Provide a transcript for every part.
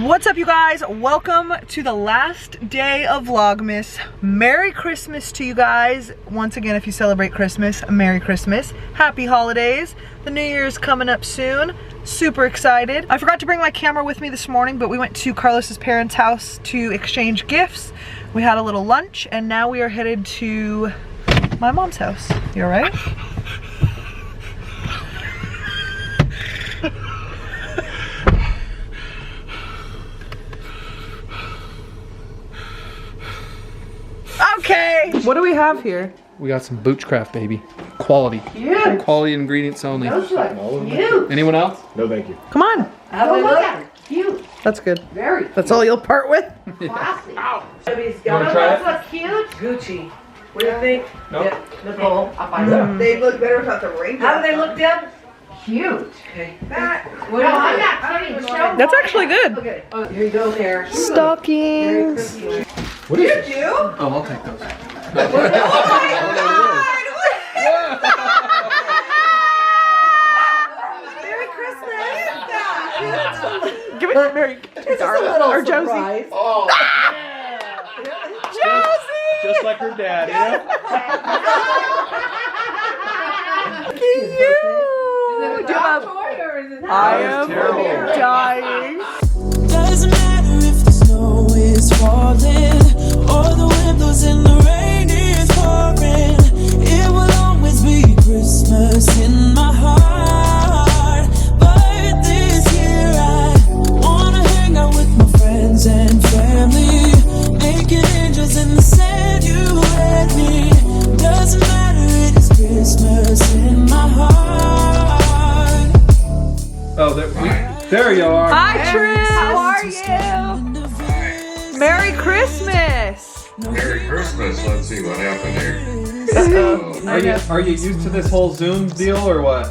What's up, you guys? Welcome to the last day of Vlogmas. Merry Christmas to you guys. Once again, if you celebrate Christmas, Merry Christmas. Happy holidays. The New Year's coming up soon. Super excited. I forgot to bring my camera with me this morning, but we went to Carlos's parents' house to exchange gifts. We had a little lunch, and now we are headed to my mom's house. You all right? Okay. What do we have here? We got some Boochcraft, baby. Quality. Cute. Quality ingredients only. Those look cute. Anyone else? No, thank you. Come on. How they look? Cute. That's good. Very. That's all you'll part with? Classy. You wanna try it? Look cute. Gucci. What do you think? Nope. Yeah, Nicole. I'll find out. They look better without the ring. How do they look, Deb? Cute. Okay. That. What No, is I'm it? not kidding. Show That's actually good. Okay. Oh, here you go, there. Merry Stockings. Christmas. What is it? Oh, I'll take those. Merry Christmas. Give it Merry It's a little or Josie. surprise. Oh, Josie. just like her dad, yeah? Cute. I am dying. Doesn't matter if the snow is falling or the wind blows and the rain is pouring. It will always be Christmas in my heart. But this year I wanna hang out with my friends and family, making angels in the sand. You and me. Doesn't matter, it is Christmas in my heart. Oh, there you are. Hi, Tris. How are you? Merry Christmas. Merry Christmas. Let's see what happened here. Are you used to this whole Zoom deal or what?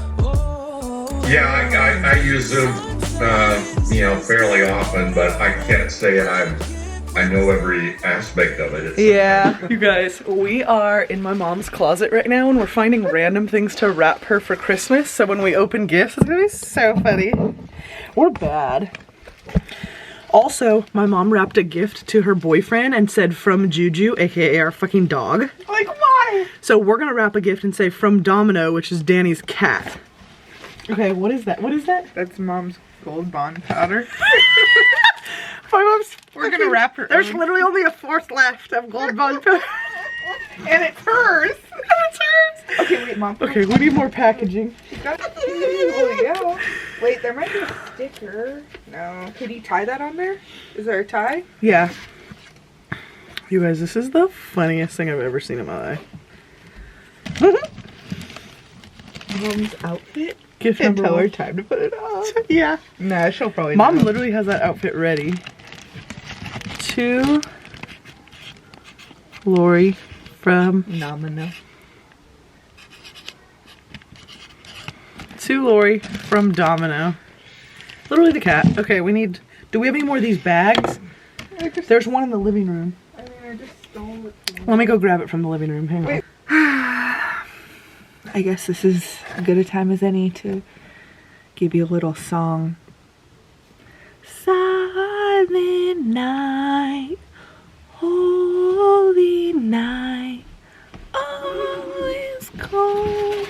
Yeah, I use Zoom, fairly often, but I can't say I know every aspect of it. Yeah. You guys, we are in my mom's closet right now, and we're finding random things to wrap her for Christmas. So when we open gifts, it's gonna be so funny. We're bad. Also, my mom wrapped a gift to her boyfriend and said from Juju, aka our fucking dog. Like, why? So we're gonna wrap a gift and say from Domino, which is Danny's cat. Okay, what is that? What is that? That's Mom's Gold Bond powder. My mom's. We're gonna wrap her. There's literally only a fourth left of Gold Bond powder. And it's hers. And it's hers. Okay, wait, Mom. Okay, we need more packaging. Oh, yeah. Wait, there might be a sticker. No. Could you tie that on there? Is there a tie? Yeah. You guys, this is the funniest thing I've ever seen in my life. Mom's outfit? Gift And number tell her one. time to put it on. Yeah. Nah, she'll probably Mom know. literally has that outfit ready. To Lori from Nomino. Domino. Literally the cat. Okay, we need. Do we have any more of these bags? There's one in the living room. I mean, I just stole it. Let me go grab it from the living room. Hang on. Wait. I guess this is as good a time as any to give you a little song. Silent night, holy night, all is calm.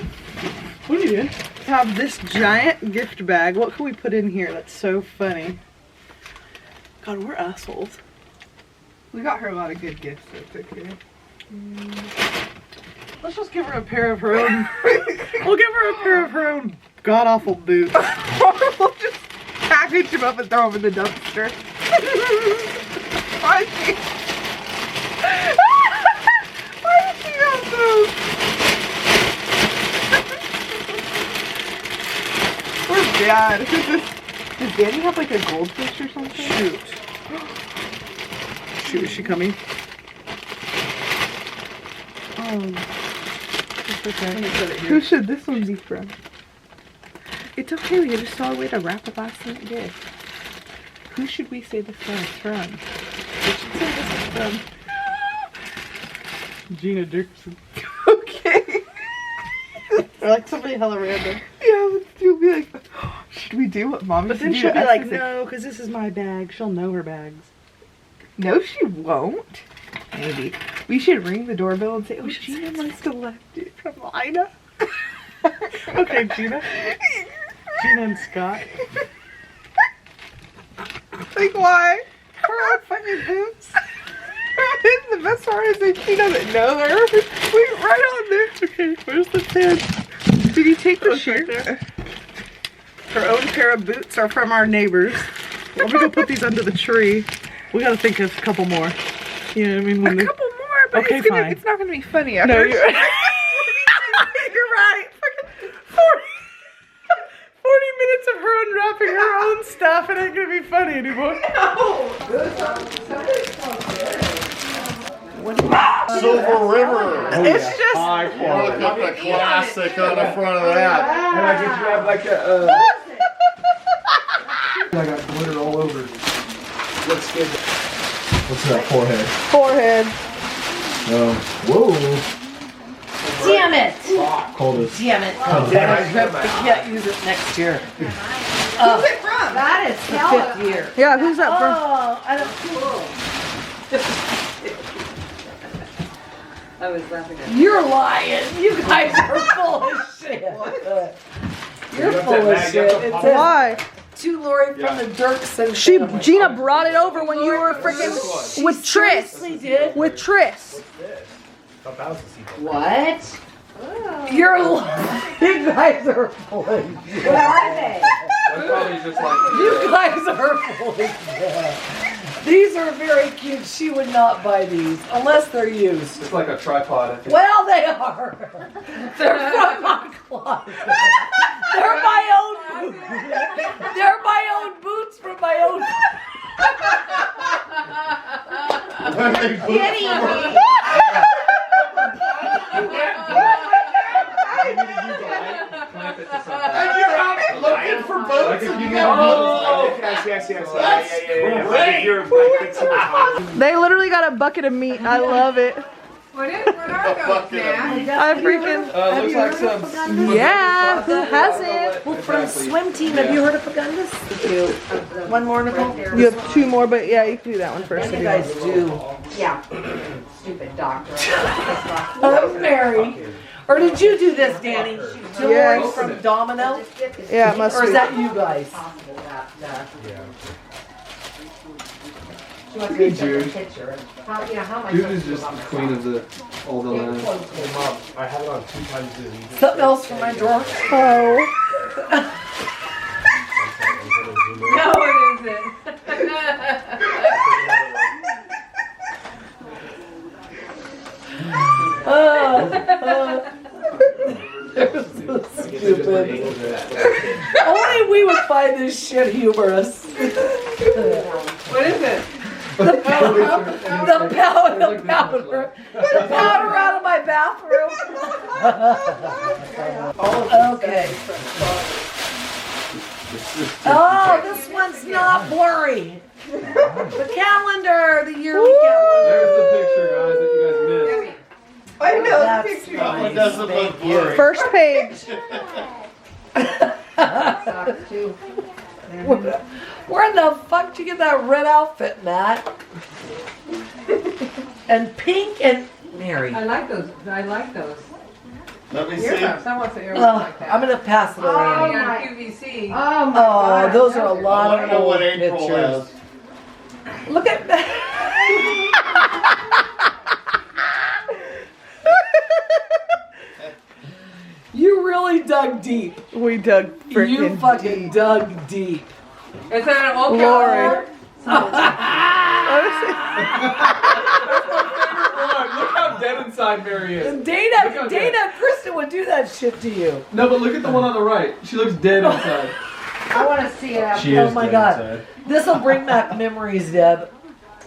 What are you doing? Have this giant gift bag. What can we put in here? That's so funny. God, we're assholes. We got her a lot of good gifts, so it's okay. Let's just give her a pair of her own. We'll give her a pair of her own god awful boots. We'll just package them up and throw them in the dumpster. Why does she have those? We're bad. Does Danny have like a goldfish or something? Shoot. Shoot, is she coming? Oh. It's okay. Let me set it Who here. should this one be from? It's okay, we just saw a way to wrap a last minute gift. Who should we say this is from? We should say this is from. Gina Dixon. Okay. Or like somebody hella random. Yeah, let's do be like, oh, Should we do what Mom But used to then do? she'll be Ask like, us no, because this is my bag. She'll know her bags. No, she won't. Maybe. We should ring the doorbell and say, oh, Gina must have left it from Lina. Okay, Gina. Gina and Scott. Like, why? Her own fucking boots. The best part is that she doesn't know her. We right on there. Okay, where's the pin? Did you take the shoe? Her own pair of boots are from our neighbors. Let me go put these under the tree. We gotta think of a couple more. You know what I mean? A couple more, but Okay, fine. it's not gonna be funny after. No, you're right. You're right. Fucking 40 minutes of her unwrapping her own stuff. It ain't gonna be funny anymore. Silver River. It's just. High Look quality. at the classic on the front of that. And I just grabbed like a, I got glitter all over. Looks good. What's that forehead? Forehead. Whoa. Damn it! Cold as. Damn it! I can't use it next year. Who's it from? That is hella. 5th year. Yeah, who's that from? Oh, I don't. I was laughing at You're lying. You guys are full of shit. You're full of shit. It says Why? to Lori from the Dirks and Gina brought it over when you were freaking with Tris. seriously did. With Tris. What? You're lying. You guys are full of shit. What are they? That's probably just like. You guys are full of shit. These are very cute. She would not buy these unless they're used. It's like a tripod. I think. Well, they are. They're from my closet. They're my own boots. They're my own boots from my own. Kidding me. Clamp it to something. And you're out looking for Like boats. if and you you got got yes. They literally got a bucket of meat. I love it. What are those, man? I freaking. Looks like some. Yeah, who hasn't? Well, from swim team, have you heard of Fagundes? One more, Nicole. You have two more, but yeah, you can do that one first. You guys do. Yeah. Stupid doctor. I'm married. Or did you do this, Danny? To Yes. Lori from Domino? Yeah, it must Or is be. that you guys? She wants me to take a picture. How am I Dude supposed is to just do the that? queen of all the lines. I have it on 2 times this evening. Something else from my drawer? Oh. No, it isn't. They're so stupid. Only we would find this shit humorous. What is it? The powder out of my bathroom. Okay. Oh, this one's not blurry. The calendar, the yearly calendar. There's the picture, guys, that you guys missed. I know That's the picture. nice. It doesn't look blurry. First page. Socks too. Where in the fuck did you get that red outfit, Matt? And pink and Mary. I like those. I like those. Let me see. Earmuffs. I want some earmuffs Oh, like that. I'm gonna pass it Oh, around. on QVC. Oh, my God. those are a I lot want of to know what old April pictures. has. Look at that. You really dug deep. We dug You freaking fucking deep. dug deep. Is that an old Lori. Look how dead inside Mary is. Dana and Kristen would do that shit to you. No, but look at the one on the right. She looks dead inside. I want to see it after. Oh my God. This'll bring back memories, Deb.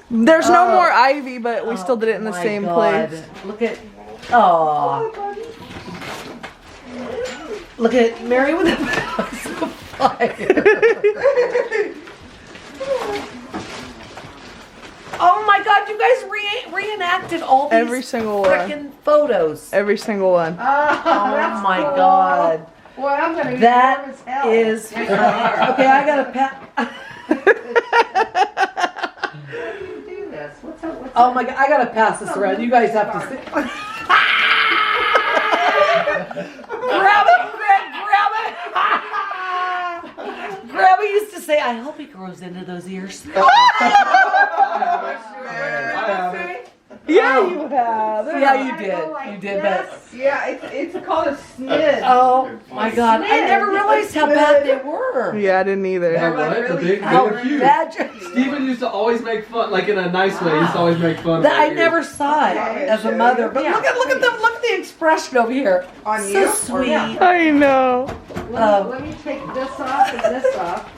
There's no Oh. more ivy, but we still did it in the My same God. place. Look at, oh. Look at Mary with a box of fire. Oh my God, you guys reenacted all these Every single one. frickin' photos. Every single one. Oh my God. Boy, I'm gonna be warm That as hell. is okay. I gotta pat. Do this. What's up? What's Oh my god, I gotta pass this around. You guys have to see. Grab it, grab it. Grandma used to say, I hope he grows into those ears. Yeah, you have. Yeah, you did. You did that. Yeah, it's called a snid. Oh my god, I never realized how bad they were. Yeah, I didn't either. How They're huge. bad. Steven used to always make fun, like in a nice way. He used to always make fun. That I of never saw it as a mother, but look at the expression over here. On So you? sweet. Yeah. I know. Let me take this off and this off.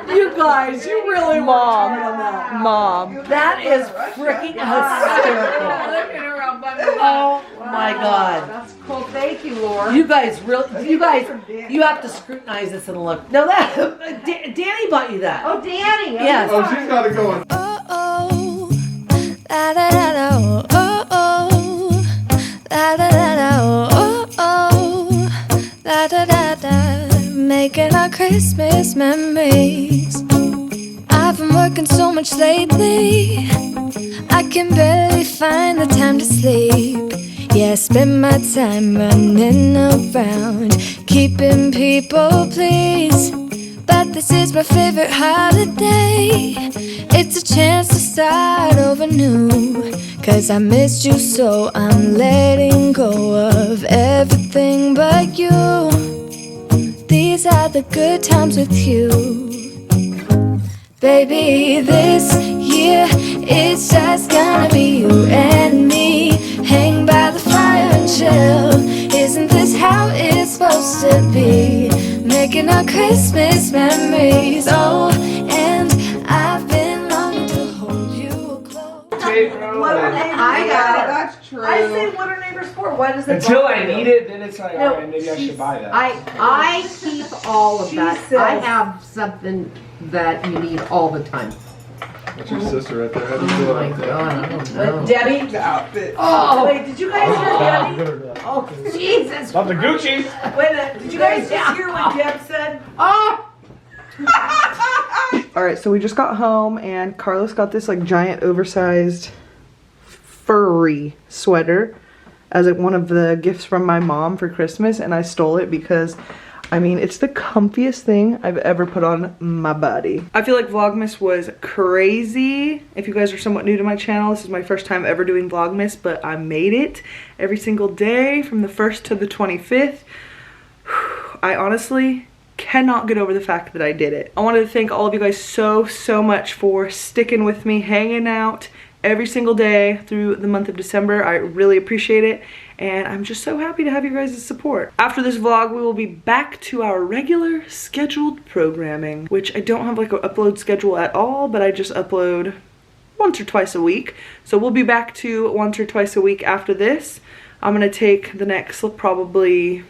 You guys, you really Mom. want on that. Mom. That is freaking hysterical. Oh my god. That's cool. Thank you, Laura. You guys you have to scrutinize this and look. No, that Danny bought you that. Oh, Danny. Yes. Oh, she's got it going. Oh, la da da da, oh, oh, la da da da, oh, oh, la da da da, making our Christmas memories. I've been working so much lately, I can barely find the time to sleep. Yeah, I spend my time running around, keeping people pleased. But this is my favorite holiday. It's a chance to start over new. Cause I missed you, so I'm letting go of everything but you. These are the good times with you. Baby, this year it's just gonna be you and me. Hang by the fire and chill. Isn't this how it's supposed to be? Making our Christmas memories. Oh, and I've been longing to hold you close. What are neighbors? I got it. That's true. I say, what are neighbors for? Why does it? Until bother I you? need it, then it's like, No, alright, maybe I should buy that. I keep all of She that. says- I have something that you need all the time. That's your sister right there. How do you Oh feel my about that? god, I don't know. But Debbie? Outfit. Oh, wait, did you guys hear Debbie? Oh, Jesus. Love the Gucci's. Wait a minute, did you guys just hear what Deb said? Oh! Alright, so we just got home and Carlos got this like giant oversized furry sweater as like one of the gifts from my mom for Christmas, and I stole it because I mean, it's the comfiest thing I've ever put on my body. I feel like Vlogmas was crazy. If you guys are somewhat new to my channel, this is my first time ever doing Vlogmas, but I made it every single day from the 1st to the 25th. I honestly cannot get over the fact that I did it. I wanted to thank all of you guys so much for sticking with me, hanging out every single day through the month of December. I really appreciate it, and I'm just so happy to have you guys' support. After this vlog, we will be back to our regular scheduled programming, which I don't have like an upload schedule at all, but I just upload once or twice a week. So we'll be back to once or twice a week after this. I'm gonna take the next probably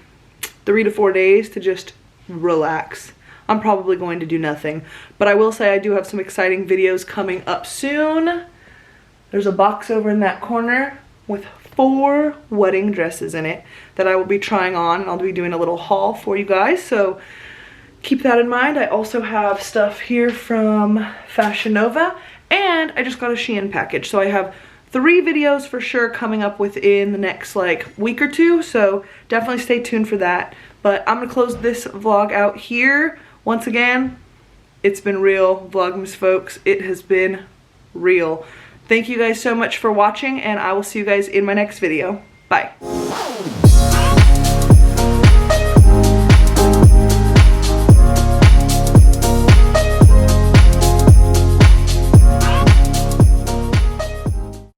3 to 4 days to just relax. I'm probably going to do nothing, but I will say I do have some exciting videos coming up soon. There's a box over in that corner with 4 wedding dresses in it that I will be trying on, and I'll be doing a little haul for you guys, so keep that in mind. I also have stuff here from Fashion Nova, and I just got a Shein package, so I have 3 videos for sure coming up within the next like week or 2, so definitely stay tuned for that. But I'm gonna close this vlog out here. Once again, it's been real, Vlogmas folks. It has been real. Thank you guys so much for watching, and I will see you guys in my next video. Bye.